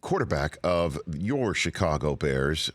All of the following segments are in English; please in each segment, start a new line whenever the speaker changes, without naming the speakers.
quarterback of your Chicago Bears,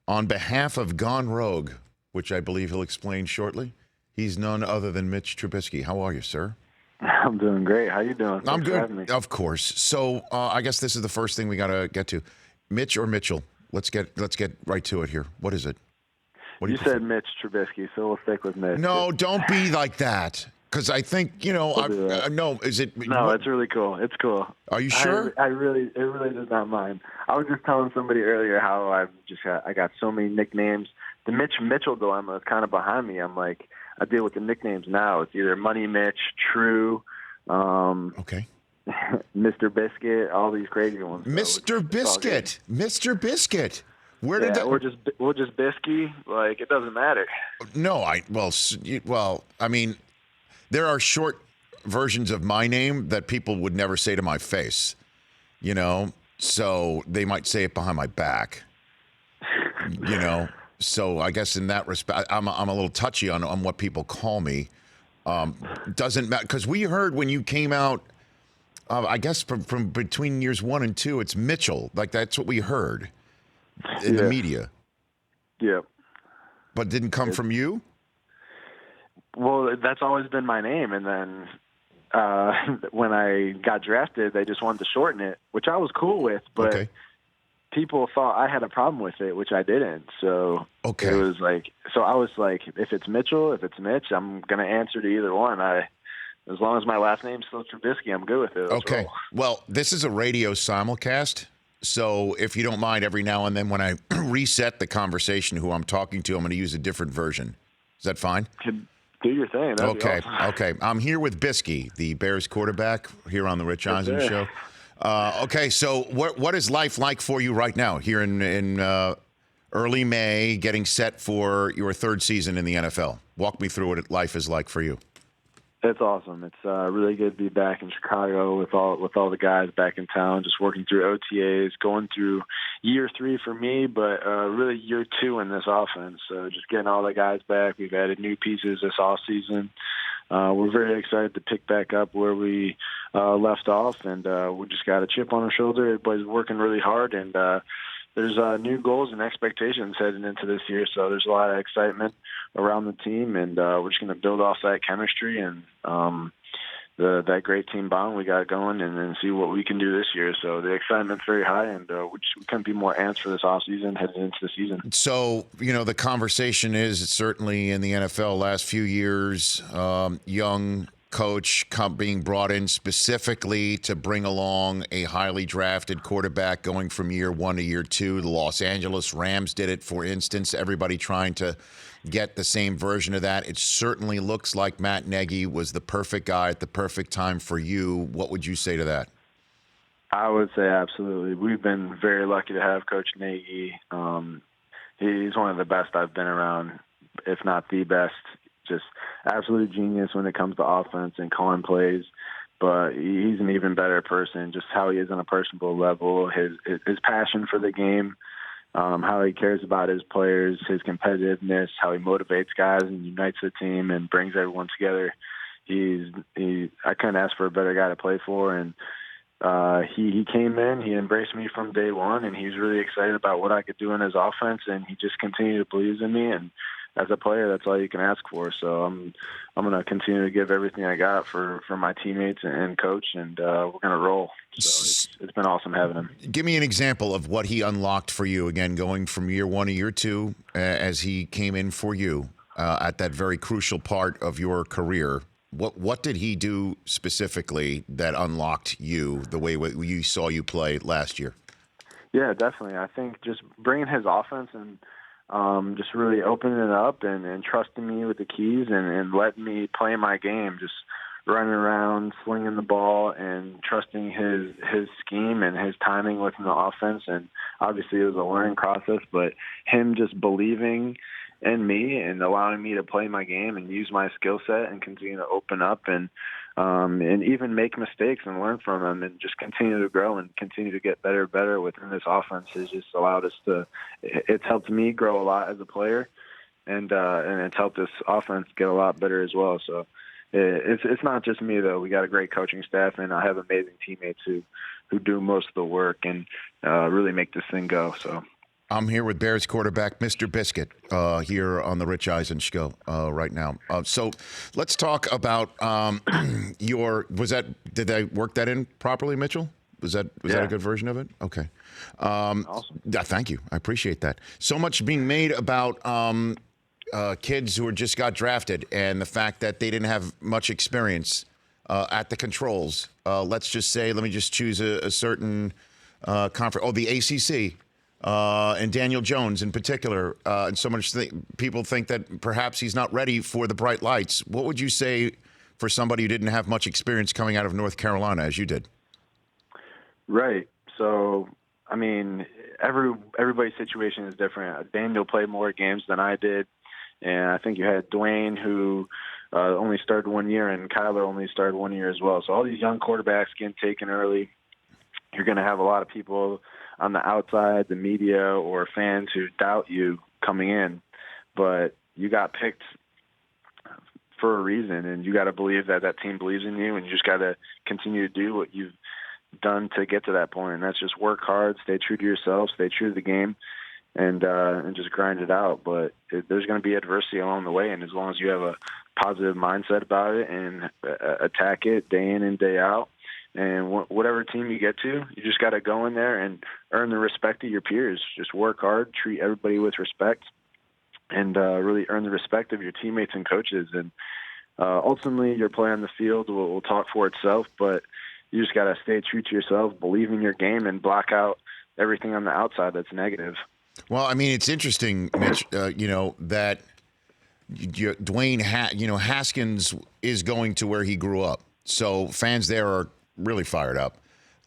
on behalf of Gone Rogue, which I believe he'll explain shortly. He's none other than Mitch Trubisky. How are you, sir?
I'm doing great. How you doing?
I'm
Thanks for having
good,
me.
of course. So I guess this is the first thing we got to get to. Mitch or Mitchell? Let's get right to it here. What is it? What do
You said Mitch Trubisky, so we'll stick with Mitch.
No, don't be like that. Because I think, no, is it?
No, it's really cool. It's cool.
Are you sure?
It really does not mind. I was just telling somebody earlier how I got so many nicknames. The Mitch Mitchell dilemma is kind of behind me. I'm like, I deal with the nicknames now. It's either Money Mitch, True,
Okay.
Mr. Biscuit, all these crazy ones.
Mr. Biscuit. Mr. Biscuit. Where did that?
We're just Bisky. Like, it doesn't matter.
No, I mean, there are short versions of my name that people would never say to my face, so they might say it behind my back, So I guess in that respect, I'm a little touchy on what people call me. Doesn't matter, because we heard when you came out, I guess from between years 1 and 2, it's Mitchell. Like, that's what we heard in the media.
Yeah.
But didn't come from you?
Well, that's always been my name. And then when I got drafted, they just wanted to shorten it, which I was cool with. But people thought I had a problem with it, which I didn't. So it was like, I was like, if it's Mitchell, if it's Mitch, I'm going to answer to either one. As long as my last name's still Trubisky, I'm good with it.
Okay. Well, this is a radio simulcast. So if you don't mind, every now and then when I reset the conversation who I'm talking to, I'm going to use a different version. Is that fine?
Do your thing. That'd be awesome.
Okay. I'm here with Bisky, the Bears quarterback, here on the Rich Eisen Show. Okay, so what is life like for you right now here in early May, getting set for your third season in the NFL? Walk me through what life is like for you.
It's awesome. It's really good to be back in Chicago with all the guys back in town, just working through OTAs, going through year 3 for me, but really year 2 in this offense. So just getting all the guys back. We've added new pieces this offseason. We're very excited to pick back up where we left off, and we just got a chip on our shoulder. Everybody's working really hard, and there's new goals and expectations heading into this year, so there's a lot of excitement around the team, and we're just going to build off that chemistry and that great team bond we got going, and then see what we can do this year. So the excitement's very high, and we couldn't be more amped for this offseason heading into the season.
So, the conversation is certainly in the NFL last few years, young coach being brought in specifically to bring along a highly drafted quarterback going from year 1 to year 2. The Los Angeles Rams did it, for instance, everybody trying to get the same version of that. It certainly looks like Matt Nagy was the perfect guy at the perfect time for you. What would you say to that?
I would say absolutely. We've been very lucky to have Coach Nagy. He's one of the best I've been around, if not the best. Just absolute genius when it comes to offense and calling plays. But he's an even better person, just how he is on a personal level, his passion for the game, how he cares about his players, his competitiveness, how he motivates guys and unites the team and brings everyone together. I couldn't ask for a better guy to play for, and he came in, he embraced me from day one, and he's really excited about what I could do in his offense, and he just continued to believe in me. And as a player, that's all you can ask for. So I'm going to continue to give everything I got for my teammates and coach, and we're going to roll. So it's been awesome having him.
Give me an example of what he unlocked for you, again, going from year 1 to year 2 as he came in for you at that very crucial part of your career. What did he do specifically that unlocked you the way we saw you play last year?
Yeah, definitely. I think just bringing his offense and just really opening it up and trusting me with the keys and letting me play my game, just running around, slinging the ball, and trusting his scheme and his timing within the offense. And obviously it was a learning process, but him just believing in me and allowing me to play my game and use my skill set and continue to open up and even make mistakes and learn from them and just continue to grow and continue to get better and better within this offense has just allowed us to – it's helped me grow a lot as a player, and it's helped this offense get a lot better as well. So it's not just me, though. We got a great coaching staff, and I have amazing teammates who who do most of the work and really make this thing go. So.
I'm here with Bears quarterback Mr. Biscuit here on the Rich Eisen show right now. So let's talk about did I work that in properly, Mitchell? Was that a good version of it? Okay.
Awesome.
Thank you. I appreciate that. So much being made about kids who just got drafted and the fact that they didn't have much experience at the controls. Let me just choose a certain conference. Oh, the ACC. And Daniel Jones in particular, and so much people think that perhaps he's not ready for the bright lights. What would you say for somebody who didn't have much experience coming out of North Carolina, as you did?
Right. So, I mean, everybody's situation is different. Daniel played more games than I did, and I think you had Dwayne, who only started 1 year, and Kyler only started 1 year as well. So all these young quarterbacks getting taken early. You're going to have a lot of people on the outside, the media or fans who doubt you coming in, but you got picked for a reason, and you got to believe that that team believes in you, and you just got to continue to do what you've done to get to that point. And that's just work hard, stay true to yourself, stay true to the game, and just grind it out. But there's going to be adversity along the way, and as long as you have a positive mindset about it and attack it day in and day out, and whatever team you get to, you just got to go in there and earn the respect of your peers. Just work hard, treat everybody with respect, and really earn the respect of your teammates and coaches. And ultimately, your play on the field will talk for itself, but you just got to stay true to yourself, believe in your game, and block out everything on the outside that's negative.
Well, I mean, it's interesting, Mitch, that Dwayne Haskins is going to where he grew up. So fans there are really fired up.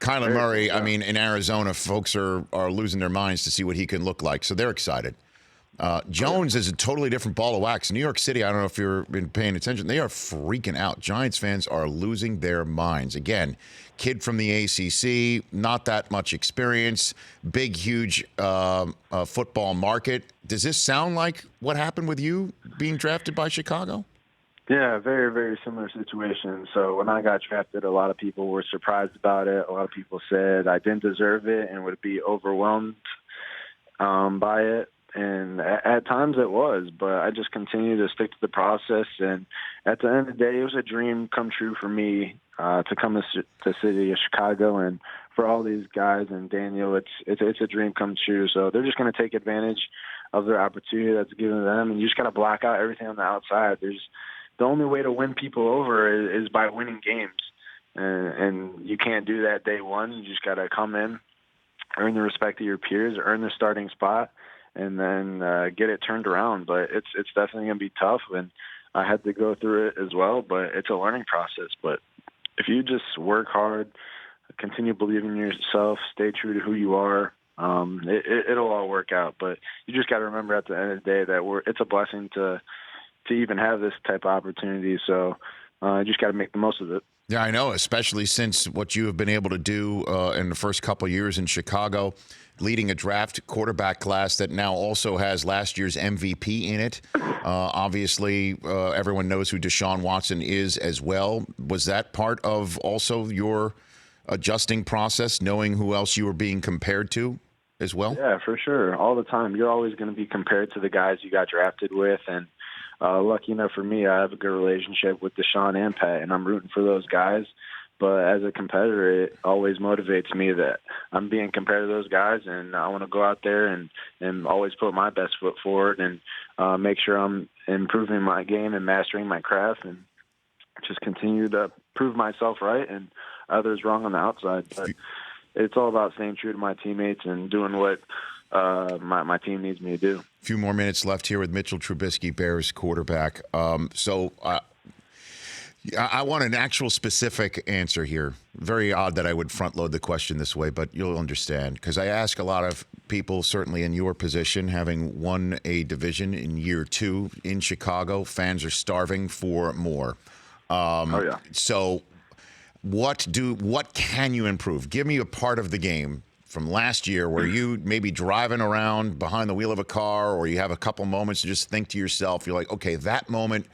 Kyler Murray, I mean, in Arizona, folks are losing their minds to see what he can look like. So they're excited. Jones is a totally different ball of wax. New York City, I don't know if you've been paying attention, they are freaking out. Giants fans are losing their minds. Again, kid from the ACC, not that much experience, big, huge football market. Does this sound like what happened with you being drafted by Chicago?
Yeah, very, very similar situation. So when I got drafted, a lot of people were surprised about it. A lot of people said I didn't deserve it and would be overwhelmed by it. And at times it was, but I just continued to stick to the process. And at the end of the day, it was a dream come true for me to come to the city of Chicago. And for all these guys and Daniel, it's a dream come true. So they're just going to take advantage of their opportunity that's given to them. And you just got to block out everything on the outside. The only way to win people over is by winning games. And you can't do that day one. You just got to come in, earn the respect of your peers, earn the starting spot, and then get it turned around. But it's definitely going to be tough, and I had to go through it as well, but it's a learning process. But if you just work hard, continue believing in yourself, stay true to who you are, it'll all work out. But you just got to remember at the end of the day that it's a blessing to even have this type of opportunity. So you just got to make the most of it.
Yeah, I know, especially since what you have been able to do in the first couple of years in Chicago, leading a draft quarterback class that now also has last year's MVP in it. Obviously, everyone knows who Deshaun Watson is as well. Was that part of also your adjusting process, knowing who else you were being compared to as well?
Yeah, for sure. All the time. You're always going to be compared to the guys you got drafted with, and lucky enough for me, I have a good relationship with Deshaun and Pat, and I'm rooting for those guys. But as a competitor, it always motivates me that I'm being compared to those guys, and I want to go out there and always put my best foot forward and make sure I'm improving my game and mastering my craft and just continue to prove myself right and others wrong on the outside. But it's all about staying true to my teammates and doing what my team needs me to do.
A few more minutes left here with Mitchell Trubisky, Bears quarterback. I want an actual specific answer here. Very odd that I would front load the question this way, but you'll understand because I ask a lot of people, certainly in your position, having won a division in year 2 in Chicago, fans are starving for more. So what can you improve? Give me a part of the game from last year where you maybe driving around behind the wheel of a car, or you have a couple moments to just think to yourself, you're like, okay, that moment,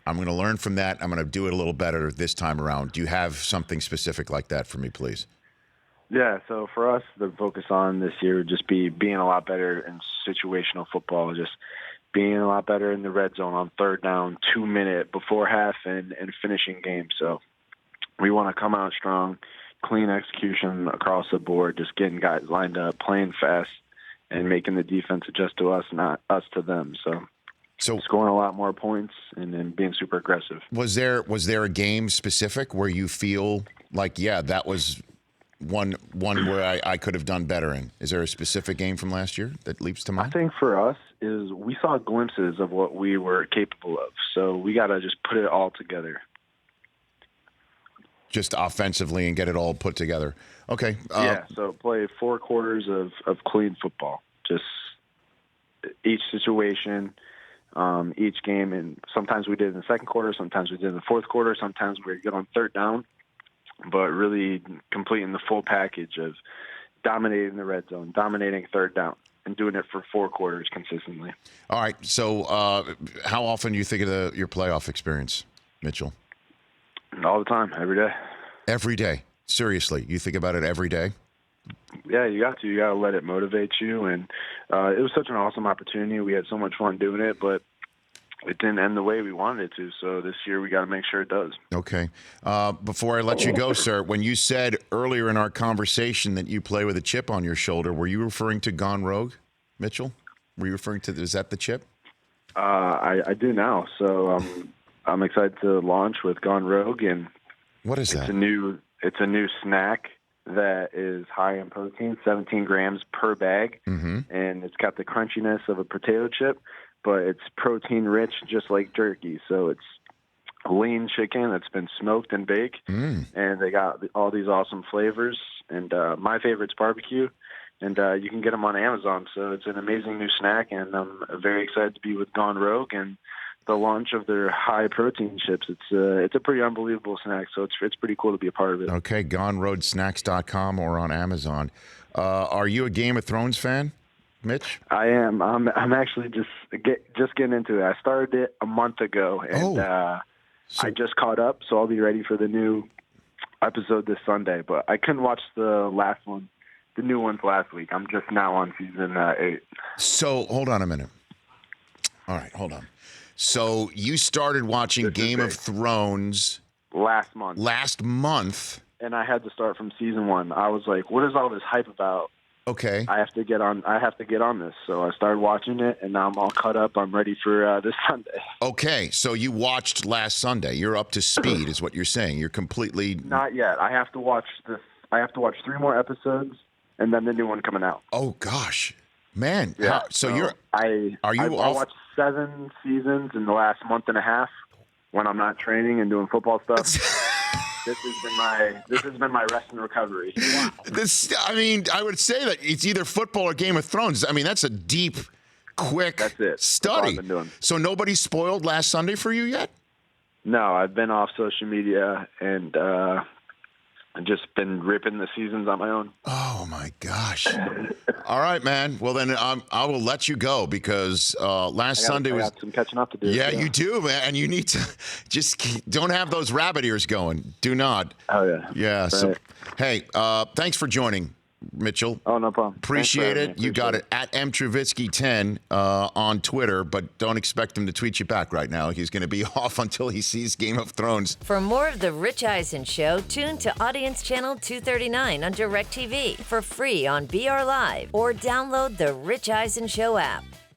I'm going to learn from that. I'm going to do it a little better this time around. Do you have something specific like that for me, please?
Yeah, so for us, the focus on this year would just be being a lot better in situational football, just being a lot better in the red zone on third down, 2 minute before half and finishing games. So we want to come out strong, clean execution across the board, just getting guys lined up, playing fast, and making the defense adjust to us, not us to them. So scoring a lot more points and being super aggressive.
Was there a game specific where you feel like, yeah, that was one where I could have done better in? Is there a specific game from last year that leaps to mind?
I think for us is we saw glimpses of what we were capable of. So we got to just put it all together.
Just offensively and get it all put together. Okay.
Yeah, so play 4 quarters of clean football. Just each situation, each game. And sometimes we did in the second quarter, sometimes we did in the fourth quarter, sometimes we get on third down. But really completing the full package of dominating the red zone, dominating third down, and doing it for 4 quarters consistently.
All right. So how often do you think of your playoff experience, Mitchell?
All the time, every day.
Every day. Seriously, you think about it every day?
Yeah, you got to. You got to let it motivate you. And it was such an awesome opportunity. We had so much fun doing it, but it didn't end the way we wanted it to. So this year we got to make sure it does.
Okay. Before I let you go, sir, when you said earlier in our conversation that you play with a chip on your shoulder, were you referring to Gone Rogue, Mitchell? Were you referring to, is that the chip?
I do now. So I'm excited to launch with Gone Rogue, and
what is that?
It's a new snack that is high in protein, 17 grams per bag, and it's got the crunchiness of a potato chip, but it's protein rich, just like jerky. So it's lean chicken that's been smoked and baked, and they got all these awesome flavors. And my favorite's barbecue, and you can get them on Amazon. So it's an amazing new snack, and I'm very excited to be with Gone Rogue and the launch of their high protein chips. It's a pretty unbelievable snack, so it's pretty cool to be a part of it.
Okay, GoneRoadSnacks.com or on Amazon. Are you a Game of Thrones fan, Mitch?
I am. I'm actually just getting into it. I started it a month ago, and I just caught up, so I'll be ready for the new episode this Sunday. But I couldn't watch the new ones last week. I'm just now on season 8.
So hold on a minute. All right, hold on. So you started watching Game of Thrones
last month,
and
I had to start from season 1. I was like, "What is all this hype about?"
Okay,
I have to get on this. So I started watching it, and now I'm all caught up. I'm ready for this Sunday.
Okay, so you watched last Sunday. You're up to speed, is what you're saying. You're completely
not yet. I have to watch this. I have to watch 3 more episodes, and then the new one coming out.
Oh gosh, man!
Yeah. I watched 7 seasons in the last month and a half when I'm not training and doing football stuff. This has been my rest and recovery. Wow.
I would say that it's either football or Game of Thrones. I mean, that's a deep, quick study.
That's all I've been doing.
So nobody spoiled last Sunday for you yet?
No, I've been off social media and I've just been ripping the seasons on my own.
Oh, my gosh. All right, man. Well, then I will let you go because last Sunday was...
I got some catching up to do.
Yeah, you do, man. And you need to just don't have those rabbit ears going. Do not.
Oh, yeah.
Yeah.
Right.
So, hey, thanks for joining, Mitchell.
Oh, no problem.
Appreciate it. You got it at mtrubisky10 on Twitter, but don't expect him to tweet you back right now. He's going to be off until he sees Game of Thrones.
For more of The Rich Eisen Show, tune to Audience Channel 239 on DirecTV for free on BR Live or download the Rich Eisen Show app.